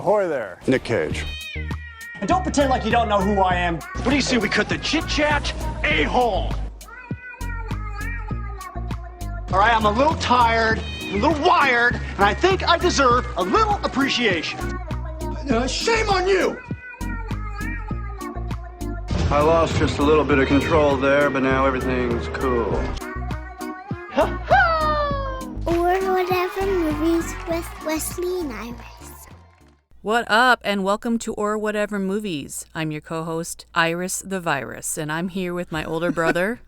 Ahoy there. Nick Cage. And don't pretend like you don't know who I am. What do you say we cut the chit-chat? A-hole! All right, I'm a little tired, a little wired, and I think I deserve a little appreciation. Shame on you! I lost just a little bit of control there, but now everything's cool. Or Whatever Movies with Wesley and Iris. What up, and welcome to Or Whatever Movies. I'm your co-host, Iris the Virus, and I'm here with my older brother,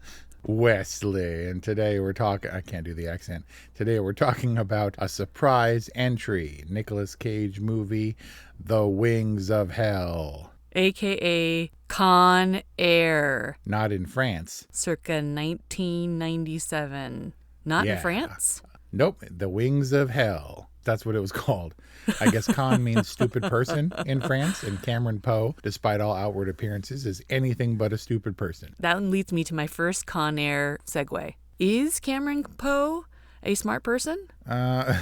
Wesley, and today we're talking, I can't do the accent. Today we're talking about a surprise entry, Nicolas Cage movie, The Wings of Hell. a.k.a. Con Air. Not in France. Circa 1997. Not in France? Nope, The Wings of Hell. That's what it was called. I guess con means stupid person in France, and Cameron Poe, despite all outward appearances, is anything but a stupid person. That leads me to my first Con Air segue. Is Cameron Poe a smart person?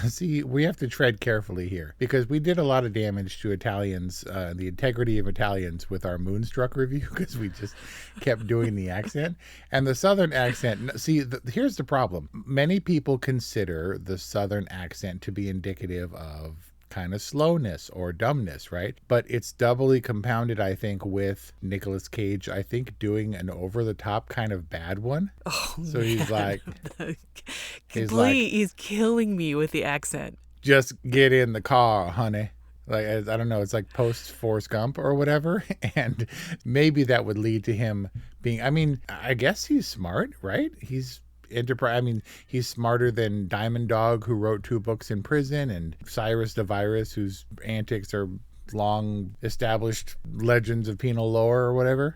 See, we have to tread carefully here because we did a lot of damage to Italians, the integrity of Italians with our Moonstruck review because we just kept doing the accent. And the Southern accent, see, here's the problem. Many people consider the Southern accent to be indicative of kind of slowness or dumbness, right? But it's doubly compounded, I think, with Nicolas Cage, I think, doing an over-the-top kind of bad one. Oh, so man. He's like... he's killing me with the accent. Just get in the car, honey. Like, I don't know, it's like post Forrest Gump or whatever. And maybe that would lead to him being, I mean, I guess he's smart, right? He's he's smarter than Diamond Dog, who wrote 2 books in prison, and Cyrus the Virus, whose antics are long established legends of penal lore or whatever.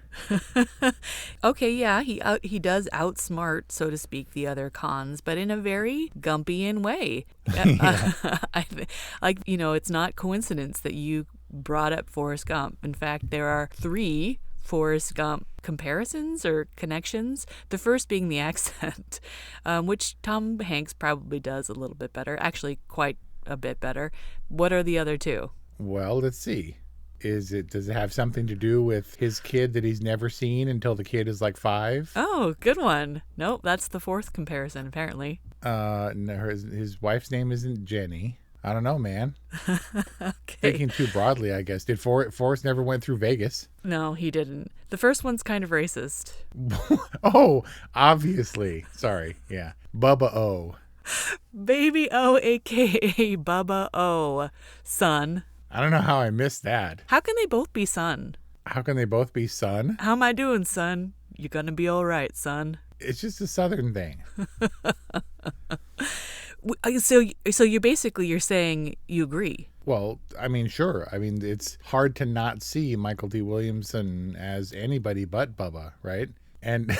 Okay, yeah, he does outsmart, so to speak, the other cons, but in a very Gumpian way. It's not coincidence that you brought up Forrest Gump. In fact, there are 3 Forrest Gump comparisons or connections. The first being the accent, which Tom Hanks probably does a little bit better, actually quite a bit better. What are the other 2? Well, let's see. Does it have something to do with his kid that he's never seen until the kid is like 5? Oh, good one. Nope, that's the 4th comparison, apparently. No, his wife's name isn't Jenny. I don't know, man. Okay. Thinking too broadly, I guess. Did Forrest never went through Vegas? No, he didn't. The first one's kind of racist. Oh, obviously. Sorry. Yeah. Bubba O. Baby O, a.k.a. Bubba O. Son. I don't know how I missed that. How can they both be son? How can they both be son? How am I doing, son? You're gonna be all right, son. It's just a Southern thing. So you're saying you agree? Well, I mean, sure. I mean, it's hard to not see Michael D. Williamson as anybody but Bubba, right? And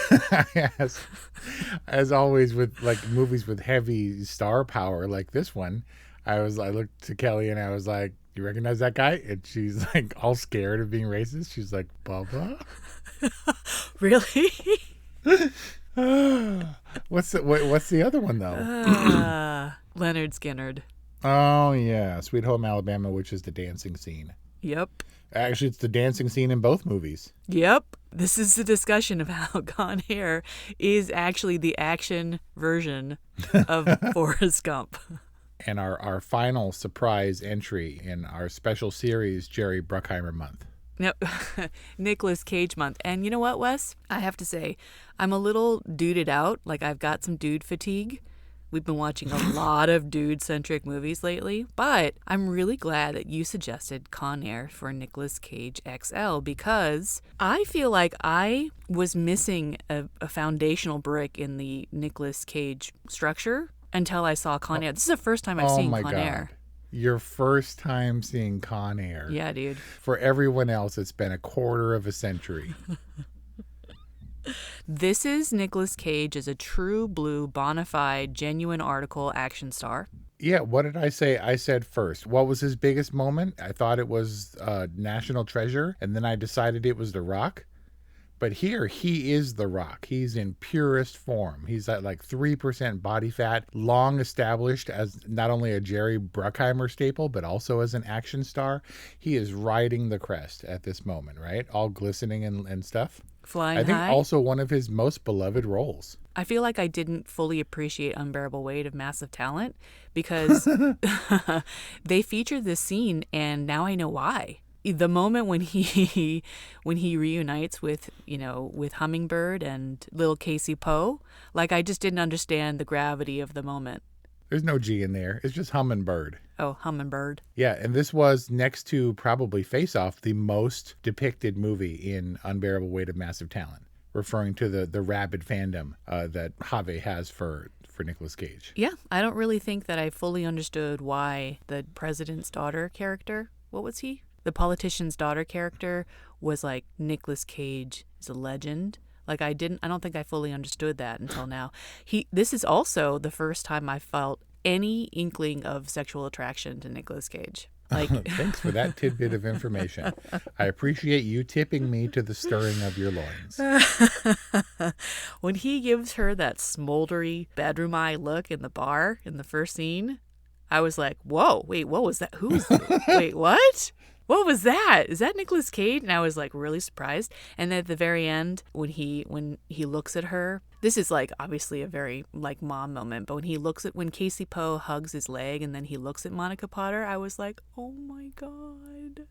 as always with like movies with heavy star power like this one, I looked to Kelly and I was like, "You recognize that guy?" And she's like all scared of being racist. She's like, "Bubba?" Really? What's the other one though? Leonard Skinnard. Oh yeah, Sweet Home Alabama, which is the dancing scene. Yep. Actually, it's the dancing scene in both movies. Yep. This is the discussion of how Con Air is actually the action version of Forrest Gump. And our final surprise entry in our special series, Jerry Bruckheimer Month. Yep. Nicolas Cage Month. And you know what, Wes? I have to say, I'm a little duded out. Like, I've got some dude fatigue. We've been watching a lot of dude-centric movies lately, but I'm really glad that you suggested Con Air for Nicolas Cage XL because I feel like I was missing a foundational brick in the Nicolas Cage structure until I saw Con Air. This is the first time I've seen Con Air. Your first time seeing Con Air. Yeah, dude. For everyone else, it's been a quarter of a century. This is Nicolas Cage as a true blue, bona fide, genuine article action star. Yeah, what did I say? I said first. What was his biggest moment? I thought it was National Treasure, and then I decided it was The Rock. But here, he is The Rock. He's in purest form. He's at like 3% body fat, long established as not only a Jerry Bruckheimer staple, but also as an action star. He is riding the crest at this moment, right? All glistening and stuff. Flying I think high. also one of his most beloved roles. I feel like I didn't fully appreciate Unbearable Weight of Massive Talent because they featured this scene, and now I know why. The moment when he reunites with Hummingbird and little Casey Poe, like I just didn't understand the gravity of the moment. There's no G in there. It's just Hummingbird. Oh, Hummingbird. Yeah, and this was next to probably Face Off, the most depicted movie in Unbearable Weight of Massive Talent, referring to the rabid fandom that Have has for Nicolas Cage. Yeah, I don't really think that I fully understood why the president's daughter character, what was he? The politician's daughter character was like, Nicolas Cage is a legend. Like I don't think I fully understood that until now. This is also the first time I felt any inkling of sexual attraction to Nicolas Cage. Like, Thanks for that tidbit of information. I appreciate you tipping me to the stirring of your loins. when he gives her that smoldery bedroom eye look in the bar in the first scene, I was like, whoa, wait, what was that? Wait, what? What was that? Is that Nicolas Cage? And I was like really surprised. And then at the very end, when he looks at her, this is like obviously a very like mom moment, but when Casey Poe hugs his leg and then he looks at Monica Potter, I was like, oh my God.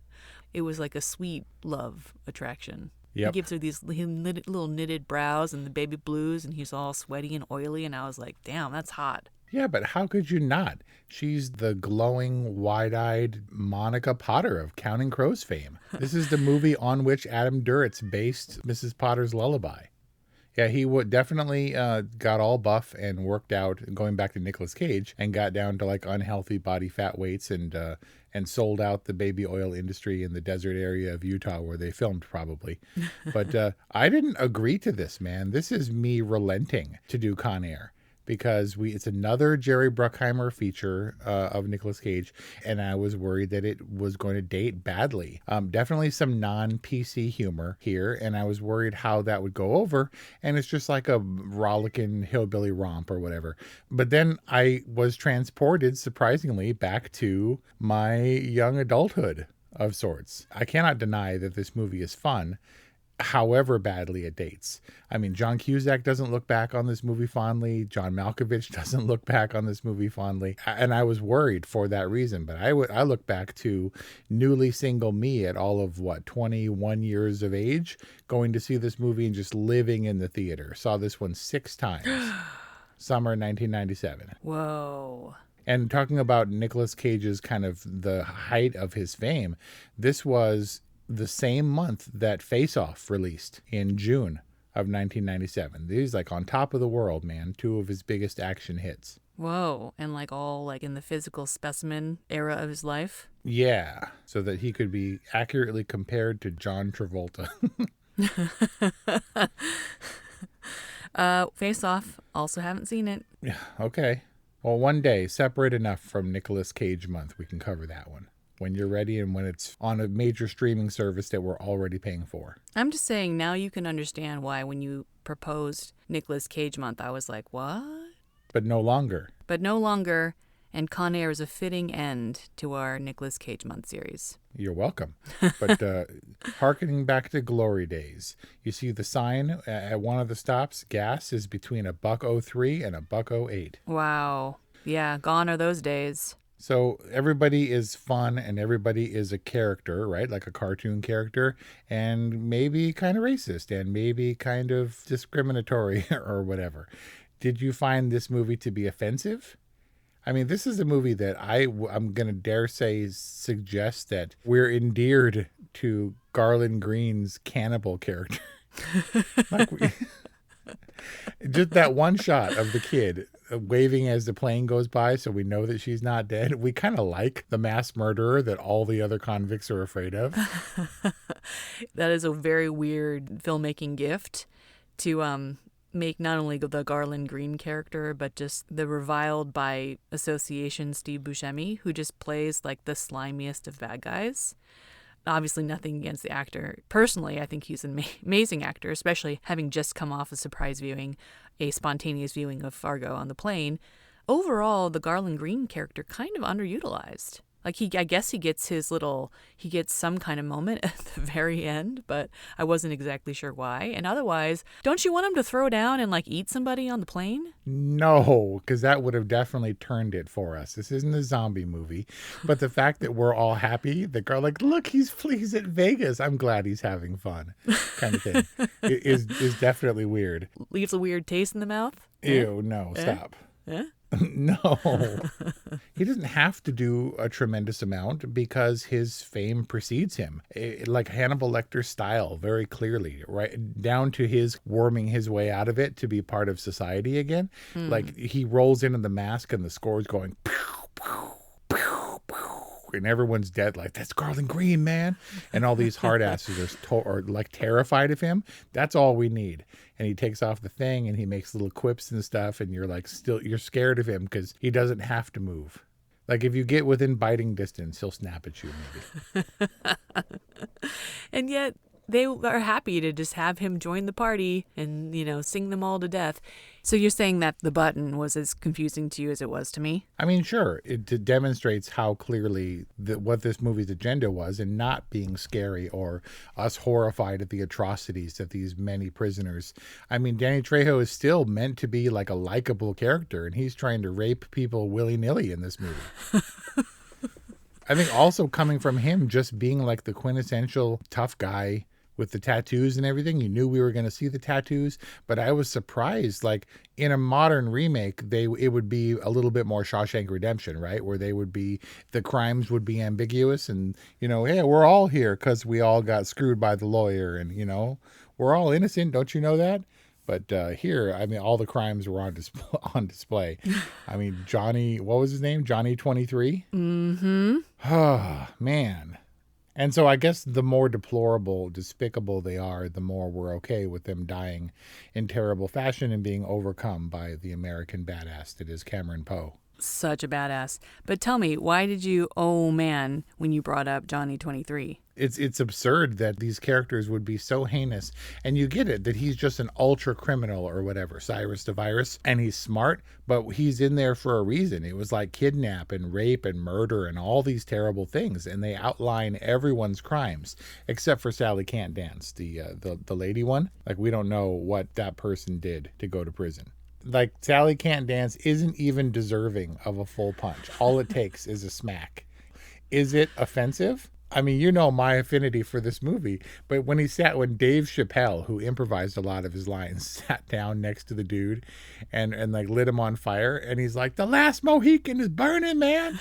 It was like a sweet love attraction. Yep. He gives her these little knitted brows and the baby blues, and he's all sweaty and oily, and I was like, damn, that's hot. Yeah, but how could you not? She's the glowing, wide-eyed Monica Potter of Counting Crows fame. This is the movie on which Adam Duritz based Mrs. Potter's Lullaby. Yeah, he definitely got all buff and worked out, going back to Nicolas Cage, and got down to like unhealthy body fat weights and sold out the baby oil industry in the desert area of Utah where they filmed probably. But I didn't agree to this, man. This is me relenting to do Con Air. Because it's another Jerry Bruckheimer feature of Nicolas Cage, and I was worried that it was going to date badly. Definitely some non-PC humor here, and I was worried how that would go over, and it's just like a rollicking hillbilly romp or whatever. But then I was transported, surprisingly, back to my young adulthood of sorts. I cannot deny that this movie is fun, however badly it dates. I mean, John Cusack doesn't look back on this movie fondly. John Malkovich doesn't look back on this movie fondly. And I was worried for that reason. But I look back to newly single me at all of, 21 years of age, going to see this movie and just living in the theater. Saw this one 6 times. Summer 1997. Whoa. And talking about Nicolas Cage's kind of the height of his fame, this was the same month that Face Off released in June of 1997. These like on top of the world, man. 2 of his biggest action hits. Whoa. And like all like in the physical specimen era of his life. Yeah. So that he could be accurately compared to John Travolta. Face Off. Also haven't seen it. Yeah. Okay. Well, one day, separate enough from Nicolas Cage month, we can cover that one. When you're ready and when it's on a major streaming service that we're already paying for. I'm just saying now you can understand why when you proposed Nicolas Cage month, I was like, what? But no longer. And Con Air is a fitting end to our Nicolas Cage month series. You're welcome. But hearkening back to glory days, you see the sign at one of the stops, gas is between $1.03 and $1.08. Wow. Yeah, gone are those days. So everybody is fun and everybody is a character, right? Like a cartoon character, and maybe kind of racist and maybe kind of discriminatory or whatever. Did you find this movie to be offensive? I mean, this is a movie that I'm going to dare say suggests that we're endeared to Garland Green's cannibal character. Just that one shot of the kid waving as the plane goes by so we know that she's not dead. We kind of like the mass murderer that all the other convicts are afraid of. That is a very weird filmmaking gift to make not only the Garland Green character, but just the reviled by association Steve Buscemi, who just plays like the slimiest of bad guys. Obviously nothing against the actor. Personally, I think he's an amazing actor, especially having just come off a surprise viewing, a spontaneous viewing of Fargo on the plane. Overall, the Garland Green character kind of underutilized. Like I guess he gets some kind of moment at the very end, but I wasn't exactly sure why. And otherwise, don't you want him to throw down and like eat somebody on the plane? No, because that would have definitely turned it for us. This isn't a zombie movie, but the fact that we're all happy, the girl like, look, he's at Vegas. I'm glad he's having fun, kind of thing, is definitely weird. Leaves a weird taste in the mouth. Ew, no, stop. Yeah. No, he doesn't have to do a tremendous amount because his fame precedes him, like Hannibal Lecter's style, very clearly, right down to his worming his way out of it to be part of society again. Like he rolls into the mask and the score's going pew, pew, pew, pew, and everyone's dead. Like, that's Garland Green, man. And all these hard asses are like terrified of him. That's all we need. And he takes off the thing and he makes little quips and stuff. And you're like, you're scared of him because he doesn't have to move. Like if you get within biting distance, he'll snap at you maybe. And yet they are happy to just have him join the party and, sing them all to death. So you're saying that The Button was as confusing to you as it was to me? I mean, sure. It demonstrates how clearly what this movie's agenda was, and not being scary or us horrified at the atrocities of these many prisoners. I mean, Danny Trejo is still meant to be like a likable character, and he's trying to rape people willy-nilly in this movie. I think also coming from him just being like the quintessential tough guy with the tattoos and everything. You knew we were going to see the tattoos, but I was surprised. Like in a modern remake, it would be a little bit more Shawshank Redemption, right? Where the crimes would be ambiguous and, hey, we're all here because we all got screwed by the lawyer and, we're all innocent. Don't you know that? But here, I mean, all the crimes were on display. I mean, Johnny, what was his name? Johnny 23? Mm-hmm. Oh, man. And so I guess the more deplorable, despicable they are, the more we're okay with them dying in terrible fashion and being overcome by the American badass that is Cameron Poe. Such a badass. But tell me, why did you, oh man, when you brought up Johnny 23? It's absurd that these characters would be so heinous, and you get it, that he's just an ultra criminal or whatever, Cyrus the Virus, and he's smart, but he's in there for a reason. It was like kidnap and rape and murder and all these terrible things, and they outline everyone's crimes, except for Sally Can't Dance, the lady one. Like, we don't know what that person did to go to prison. Like, Sally Can't Dance isn't even deserving of a full punch. All it takes is a smack. Is it offensive? I mean, my affinity for this movie, but when Dave Chappelle, who improvised a lot of his lines, sat down next to the dude and like lit him on fire, and he's like, the last Mohican is burning, man.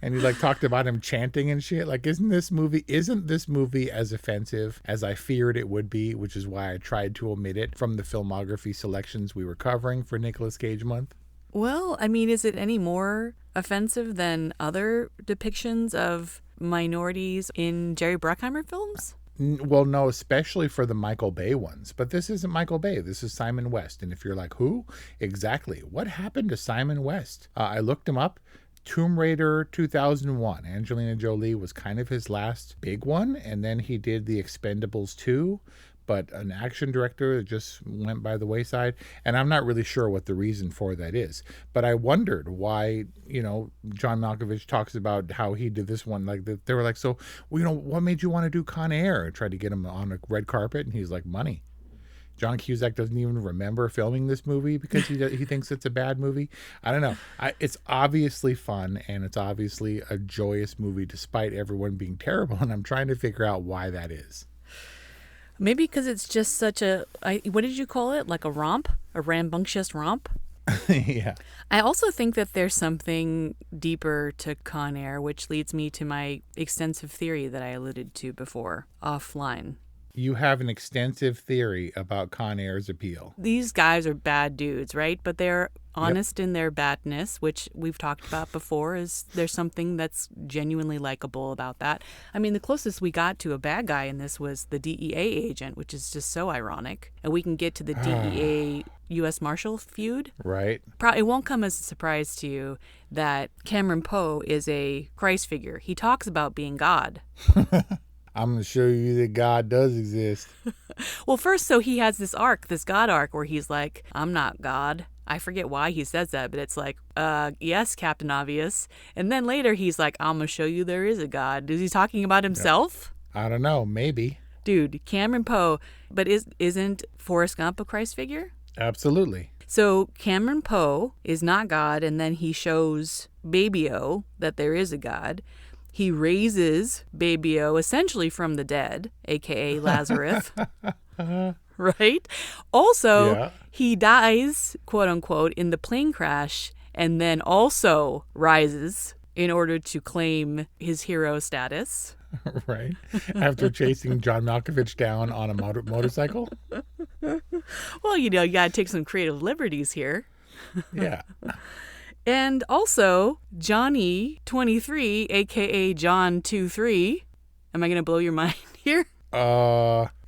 And he like talked about him chanting and shit. Like, isn't this movie as offensive as I feared it would be, which is why I tried to omit it from the filmography selections we were covering for Nicolas Cage Month? Well, I mean, is it any more offensive than other depictions of minorities in Jerry Bruckheimer films? Well, no, especially for the Michael Bay ones. But this isn't Michael Bay. This is Simon West. And if you're like, who? Exactly. What happened to Simon West? I looked him up. Tomb Raider 2001. Angelina Jolie was kind of his last big one. And then he did The Expendables 2. But an action director just went by the wayside. And I'm not really sure what the reason for that is. But I wondered why, John Malkovich talks about how he did this one. Like, they were like, so, what made you want to do Con Air? Tried to get him on a red carpet. And he's like, money. John Cusack doesn't even remember filming this movie because he thinks it's a bad movie. I don't know. It's obviously fun, and it's obviously a joyous movie despite everyone being terrible. And I'm trying to figure out why that is. Maybe because it's just such what did you call it? Like a romp? A rambunctious romp? Yeah. I also think that there's something deeper to Con Air, which leads me to my extensive theory that I alluded to before, offline. You have an extensive theory about Con Air's appeal. These guys are bad dudes, right? But they're honest in their badness, which we've talked about before. There's something that's genuinely likable about that. I mean, the closest we got to a bad guy in this was the DEA agent, which is just so ironic. And we can get to the DEA U.S. Marshal feud. Right. It won't come as a surprise to you that Cameron Poe is a Christ figure. He talks about being God. I'm going to show you that God does exist. Well, first, so he has this arc, this God arc, where he's like, I'm not God. I forget why he says that, but it's like, yes, Captain Obvious. And then later he's like, I'm going to show you there is a God. Is he talking about himself? I don't know. Maybe. Dude, Cameron Poe, but isn't Forrest Gump a Christ figure? Absolutely. So Cameron Poe is not God, and then he shows Baby-O that there is a God. He raises Baby-O essentially from the dead, a.k.a. Lazarus. Right? Also, he dies, quote unquote, in the plane crash and then also rises in order to claim his hero status. Right. After chasing John Malkovich down on a motorcycle. Well, you got to take some creative liberties here. Yeah. And also, Johnny 23, a.k.a. John 23. Am I going to blow your mind here?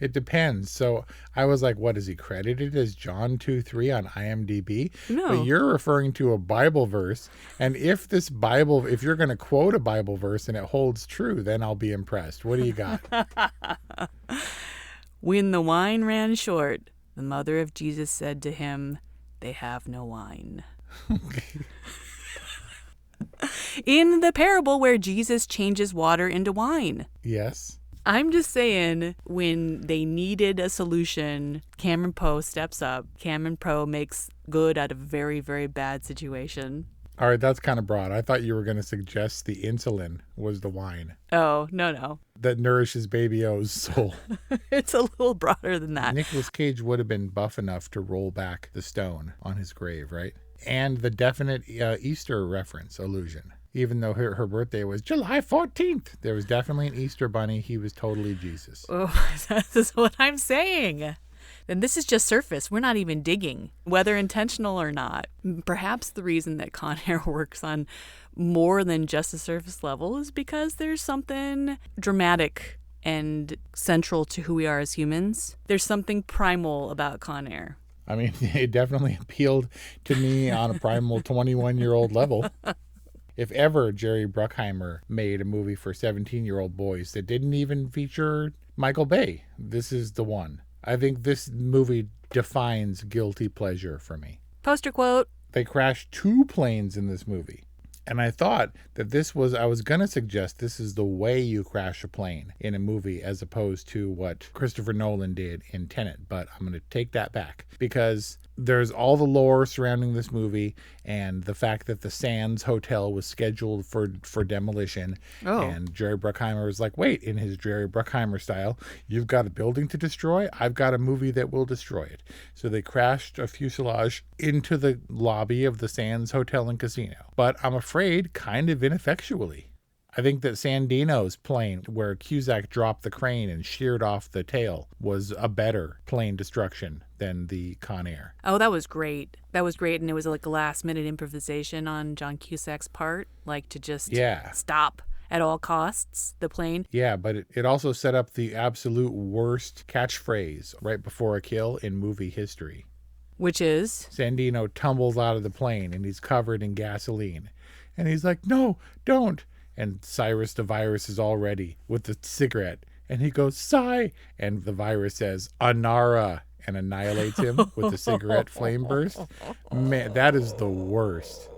It depends. So I was like, what is he credited as? John 2:3 on IMDb? No. But you're referring to a Bible verse. And if you're going to quote a Bible verse and it holds true, then I'll be impressed. What do you got? When the wine ran short, the mother of Jesus said to him, they have no wine. In the parable where Jesus changes water into wine. Yes. I'm just saying, when they needed a solution, Cameron Poe steps up. Cameron Poe makes good out of a very, very bad situation. All right, that's kind of broad. I thought you were going to suggest the insulin was the wine. Oh, no. That nourishes Baby-O's soul. It's a little broader than that. Nicolas Cage would have been buff enough to roll back the stone on his grave, right? And the definite Easter reference allusion. Even though her birthday was July 14th, there was definitely an Easter bunny. He was totally Jesus. Oh, this is what I'm saying. And this is just surface. We're not even digging, whether intentional or not. Perhaps the reason that Con Air works on more than just a surface level is because there's something dramatic and central to who we are as humans. There's something primal about Con Air. I mean, it definitely appealed to me on a primal 21-year-old level. If ever Jerry Bruckheimer made a movie for 17-year-old boys that didn't even feature Michael Bay, this is the one. I think this movie defines guilty pleasure for me. Poster quote. They crashed 2 planes in this movie. And I thought that I was going to suggest this is the way you crash a plane in a movie as opposed to what Christopher Nolan did in Tenet. But I'm going to take that back because there's all the lore surrounding this movie and the fact that the Sands Hotel was scheduled for demolition. Oh. And Jerry Bruckheimer was like, wait, in his Jerry Bruckheimer style, you've got a building to destroy? I've got a movie that will destroy it. So they crashed a fuselage into the lobby of the Sands Hotel and Casino. But I'm afraid kind of ineffectually. I think that Sandino's plane, where Cusack dropped the crane and sheared off the tail, was a better plane destruction than the Con Air. Oh, that was great. And it was like a last-minute improvisation on John Cusack's part, like to just stop at all costs the plane. Yeah, but it also set up the absolute worst catchphrase right before a kill in movie history. Which is? Sandino tumbles out of the plane and he's covered in gasoline. And he's like, no, don't. And Cyrus the virus is all ready with the cigarette. And he goes, sigh. And the virus says, Anara, and annihilates him with the cigarette flame burst. Man, that is the worst.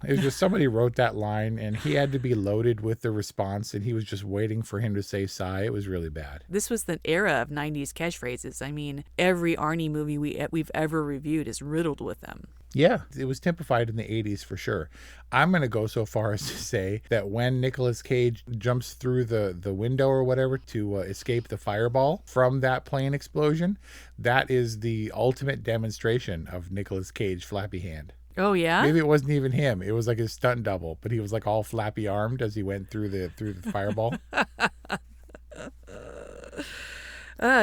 It was just somebody wrote that line and he had to be loaded with the response and he was just waiting for him to say sigh. It was really bad. This was the era of 90s catchphrases. I mean, every Arnie movie we've ever reviewed is riddled with them. Yeah, it was typified in the 80s for sure. I'm going to go so far as to say that when Nicolas Cage jumps through the window or whatever to escape the fireball from that plane explosion, that is the ultimate demonstration of Nicolas Cage flappy hand. Oh, yeah? Maybe it wasn't even him. It was like his stunt double, but he was like all flappy armed as he went through the fireball.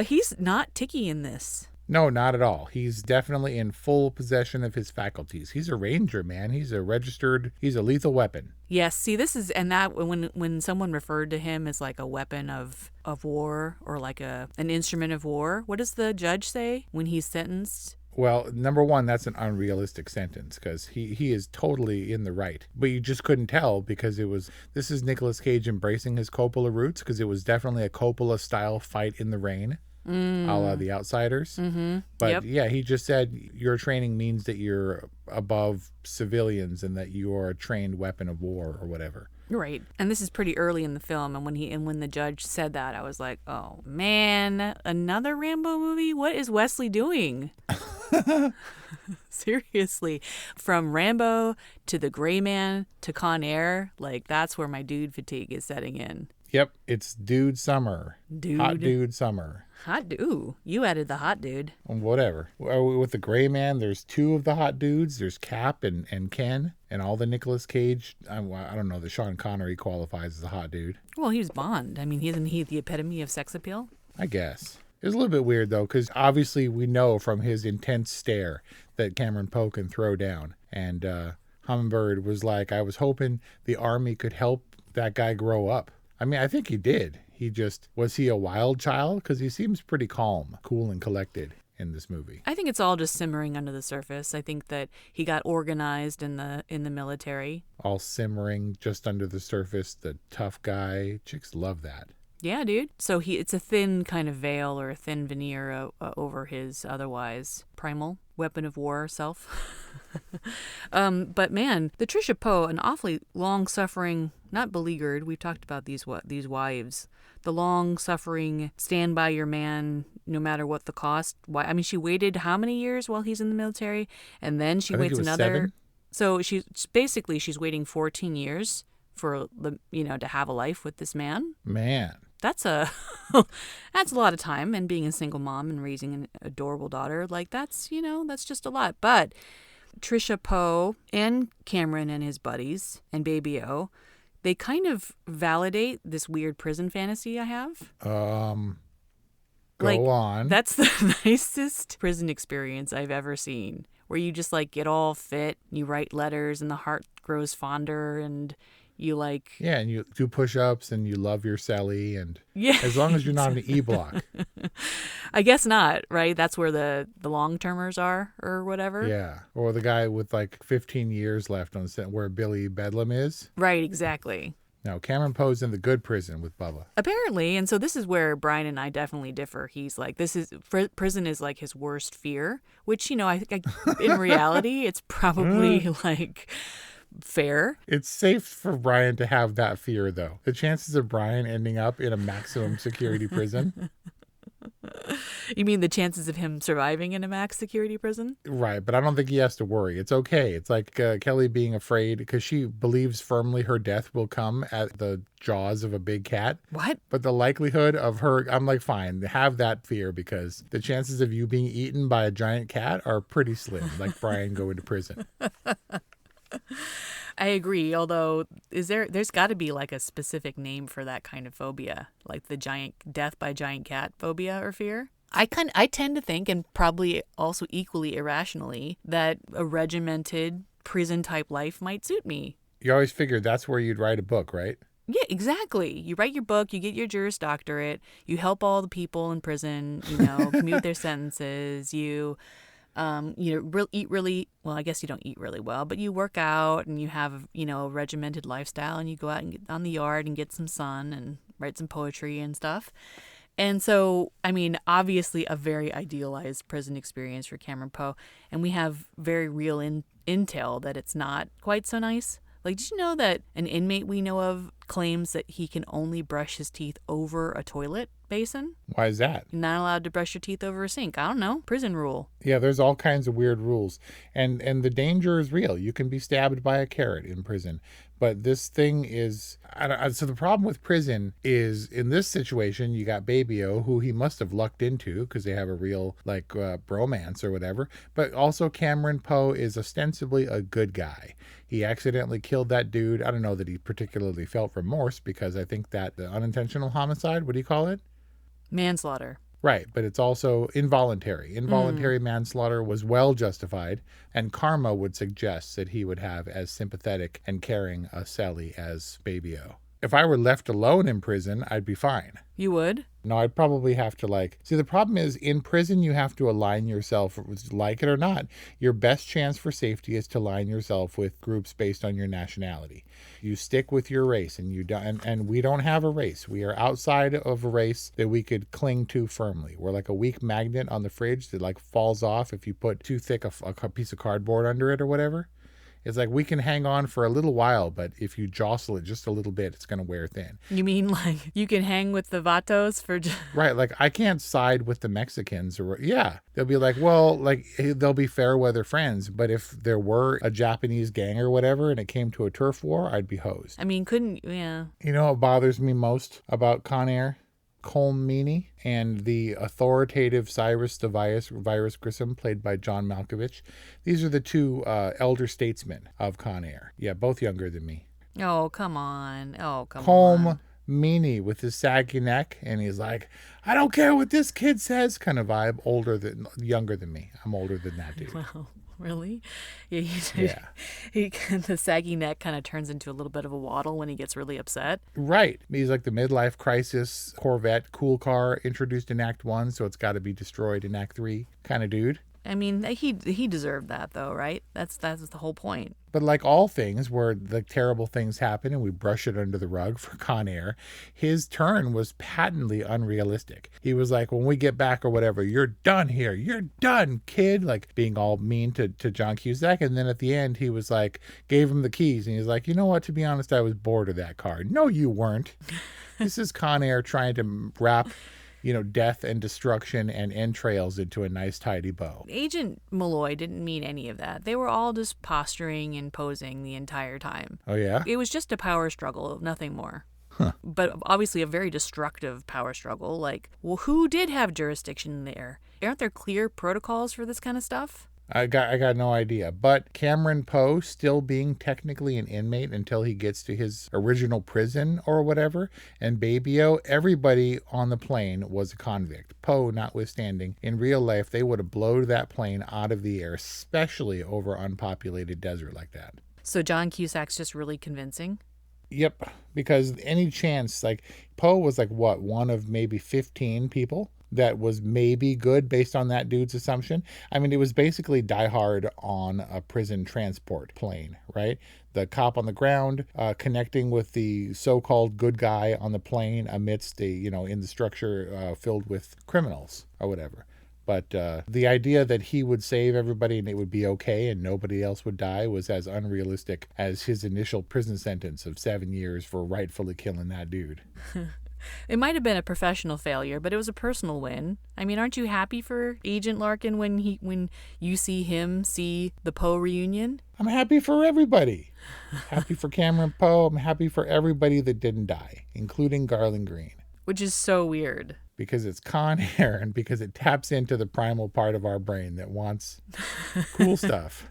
He's not ticky in this. No, not at all. He's definitely in full possession of his faculties. He's a ranger, man. He's a lethal weapon. Yes, see, this is, and that when someone referred to him as like a weapon of war or like an instrument of war, what does the judge say when he's sentenced? Well, number one, that's an unrealistic sentence because he is totally in the right. But you just couldn't tell because this is Nicolas Cage embracing his Coppola roots because it was definitely a Coppola-style fight in the rain. A la The Outsiders. Mm-hmm. But yeah, he just said your training means that you're above civilians and that you are a trained weapon of war or whatever. Right. And this is pretty early in the film, and when the judge said that, I was like, oh man, another Rambo movie? What is Wesley doing? Seriously. From Rambo to The Gray Man to Con Air, like that's where my dude fatigue is setting in. Yep, it's dude summer. Hot dude summer. Hot dude. Ooh, you added the hot dude. Whatever. With the Gray Man, there's two of the hot dudes. There's Cap and Ken and all the Nicolas Cage. I don't know. The Sean Connery qualifies as a hot dude. Well, he was Bond. I mean, isn't he the epitome of sex appeal? I guess. It was a little bit weird, though, because obviously we know from his intense stare that Cameron Poe can throw down. And Hummingbird was like, I was hoping the Army could help that guy grow up. I mean, I think he did. Was he a wild child? Because he seems pretty calm, cool, and collected in this movie. I think it's all just simmering under the surface. I think that he got organized in the military. All simmering just under the surface, the tough guy. Chicks love that. Yeah, dude. So it's a thin kind of veil or a thin veneer over his otherwise primal weapon of war self. But man, the Trisha Poe, an awfully long-suffering, not beleaguered. We've talked about these wives. The long-suffering, stand by your man, no matter what the cost. Why? I mean, she waited how many years while he's in the military, and then she waits another. 7. So she's waiting 14 years for to have a life with this man. Man. That's a lot of time, and being a single mom and raising an adorable daughter, like that's just a lot. But Trisha Poe and Cameron and his buddies and Baby O, they kind of validate this weird prison fantasy I have. Go on. That's the nicest prison experience I've ever seen, where you just like get all fit, you write letters, and the heart grows fonder, and you like... Yeah, and you do push-ups, and you love your celly, and yeah, as long as you're not an E-block. I guess not, right? That's where the long-termers are, or whatever. Yeah, or the guy with like 15 years left on set where Billy Bedlam is. Right, exactly. No, Cameron Poe's in the good prison with Bubba. Apparently, and so this is where Brian and I definitely differ. He's like, prison is like his worst fear, which, I think in reality, it's probably like... fair. It's safe for Brian to have that fear, though. The chances of Brian ending up in a maximum security prison. You mean the chances of him surviving in a max security prison? Right, but I don't think he has to worry. It's okay. It's like Kelly being afraid because she believes firmly her death will come at the jaws of a big cat. What? But the likelihood of her, I'm like, fine, have that fear because the chances of you being eaten by a giant cat are pretty slim, like Brian going to prison. I agree, although there's got to be like a specific name for that kind of phobia, like the giant death by giant cat phobia or fear. I tend to think, and probably also equally irrationally, that a regimented prison type life might suit me. You always figured that's where you'd write a book, right? Yeah, exactly. You write your book, you get your Juris Doctorate, you help all the people in prison, commute their sentences, you eat really well. I guess you don't eat really well, but you work out and you have a regimented lifestyle, and you go out and get on the yard and get some sun and write some poetry and stuff. And so, I mean, obviously a very idealized prison experience for Cameron Poe, and we have very real intel that it's not quite so nice. Like, did you know that an inmate we know of claims that he can only brush his teeth over a toilet basin? Why is that? You're not allowed to brush your teeth over a sink. I don't know. Prison rule. Yeah, there's all kinds of weird rules. And the danger is real. You can be stabbed by a carrot in prison. But this thing is... So the problem with prison is, in this situation, you got Baby O, who he must have lucked into because they have a real, bromance or whatever. But also Cameron Poe is ostensibly a good guy. He accidentally killed that dude. I don't know that he particularly felt remorse because I think that the unintentional homicide, what do you call it? Manslaughter. Right, but it's also involuntary. Involuntary manslaughter was well justified, and karma would suggest that he would have as sympathetic and caring a cellie as Baby O. If I were left alone in prison, I'd be fine. You would? No, I'd probably have to see, the problem is in prison, you have to align yourself, like it or not. Your best chance for safety is to align yourself with groups based on your nationality. You stick with your race, and we don't have a race. We are outside of a race that we could cling to firmly. We're like a weak magnet on the fridge that falls off if you put too thick a piece of cardboard under it or whatever. It's like we can hang on for a little while, but if you jostle it just a little bit, it's going to wear thin. You mean you can hang with the Vatos for... Right, I can't side with the Mexicans. They'll be they'll be fair weather friends, but if there were a Japanese gang or whatever and it came to a turf war, I'd be hosed. I mean, yeah. You know what bothers me most about Con Air? Colm Meaney and the authoritative Cyrus the Virus Grissom, played by John Malkovich. These are the two elder statesmen of Con Air. Yeah, both younger than me. Oh, come on. Colm Meaney with his saggy neck, and he's like, I don't care what this kid says, kind of vibe. Younger than me. I'm older than that dude. Wow. Really? Yeah. The saggy neck kind of turns into a little bit of a waddle when he gets really upset. Right. He's like the midlife crisis Corvette cool car introduced in Act 1, so it's got to be destroyed in Act 3 kind of dude. I mean, he deserved that though, right? That's the whole point. But like all things where terrible things happen and we brush it under the rug for Con Air, his turn was patently unrealistic. He was like, when we get back or whatever, you're done here. You're done, kid. Being all mean to John Cusack. And then at the end, he was like, gave him the keys. And he's like, you know what? To be honest, I was bored of that car. No, you weren't. This is Con Air trying to wrap death and destruction and entrails into a nice, tidy bow. Agent Malloy didn't mean any of that. They were all just posturing and posing the entire time. Oh, yeah? It was just a power struggle, nothing more. Huh. But obviously a very destructive power struggle. Who did have jurisdiction there? Aren't there clear protocols for this kind of stuff? I got no idea. But Cameron Poe still being technically an inmate until he gets to his original prison or whatever, and Baby-O, everybody on the plane was a convict. Poe notwithstanding, in real life, they would have blown that plane out of the air, especially over unpopulated desert like that. So John Cusack's just really convincing? Yep, because any chance, Poe was one of maybe 15 people that was maybe good based on that dude's assumption. I mean, it was basically Die Hard on a prison transport plane, right? The cop on the ground connecting with the so-called good guy on the plane amidst in the structure filled with criminals or whatever. But the idea that he would save everybody and it would be okay and nobody else would die was as unrealistic as his initial prison sentence of 7 years for rightfully killing that dude. It might have been a professional failure, but it was a personal win. I mean, aren't you happy for Agent Larkin when you see him see the Poe reunion? I'm happy for everybody. Happy for Cameron Poe. I'm happy for everybody that didn't die, including Garland Green. Which is so weird. Because it's Con Air and because it taps into the primal part of our brain that wants cool stuff.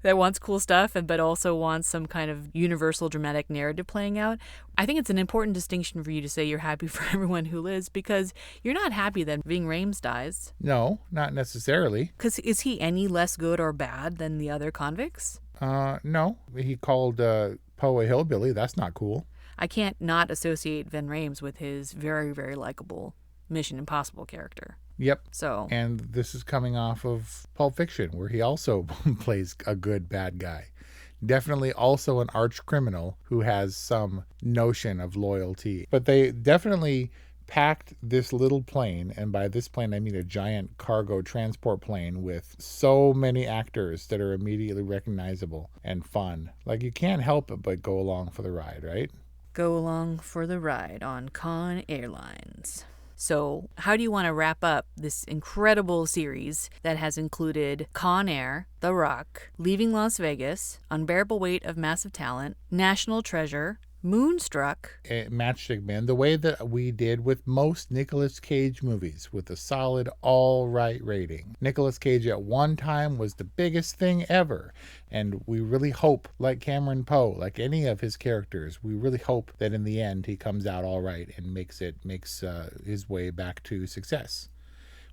That wants cool stuff, but also wants some kind of universal dramatic narrative playing out. I think it's an important distinction for you to say you're happy for everyone who lives, because you're not happy that Ving Rhames dies. No, not necessarily. Because is he any less good or bad than the other convicts? No. He called Poe a hillbilly. That's not cool. I can't not associate Ving Rhames with his very, very likable Mission Impossible character. Yep. So. And this is coming off of Pulp Fiction, where he also plays a good bad guy. Definitely also an arch criminal who has some notion of loyalty. But they definitely packed this little plane, and by this plane I mean a giant cargo transport plane with so many actors that are immediately recognizable and fun. You can't help it but go along for the ride, right? Go along for the ride on Con Airlines. So how do you want to wrap up this incredible series that has included Con Air, The Rock, Leaving Las Vegas, Unbearable Weight of Massive Talent, National Treasure, Moonstruck, Matchstick Men, the way that we did with most Nicolas Cage movies, with a solid all right rating. Nicolas Cage at one time was the biggest thing ever, and we really hope, like Cameron Poe, like any of his characters, we really hope that in the end he comes out all right and makes his way back to success.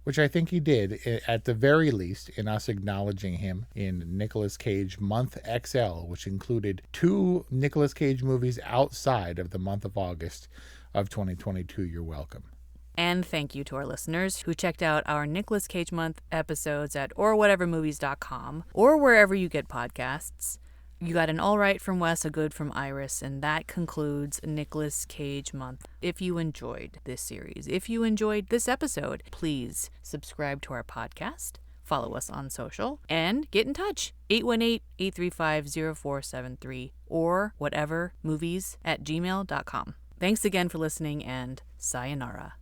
Which I think he did, at the very least, in us acknowledging him in Nicolas Cage Month XL, which included 2 Nicolas Cage movies outside of the month of August of 2022. You're welcome. And thank you to our listeners who checked out our Nicolas Cage Month episodes at orwhatevermovies.com or wherever you get podcasts. You got an all right from Wes, a good from Iris, and that concludes Nicolas Cage Month. If you enjoyed this series, if you enjoyed this episode, please subscribe to our podcast, follow us on social, and get in touch. 818-835-0473 or whatevermovies@gmail.com. Thanks again for listening, and sayonara.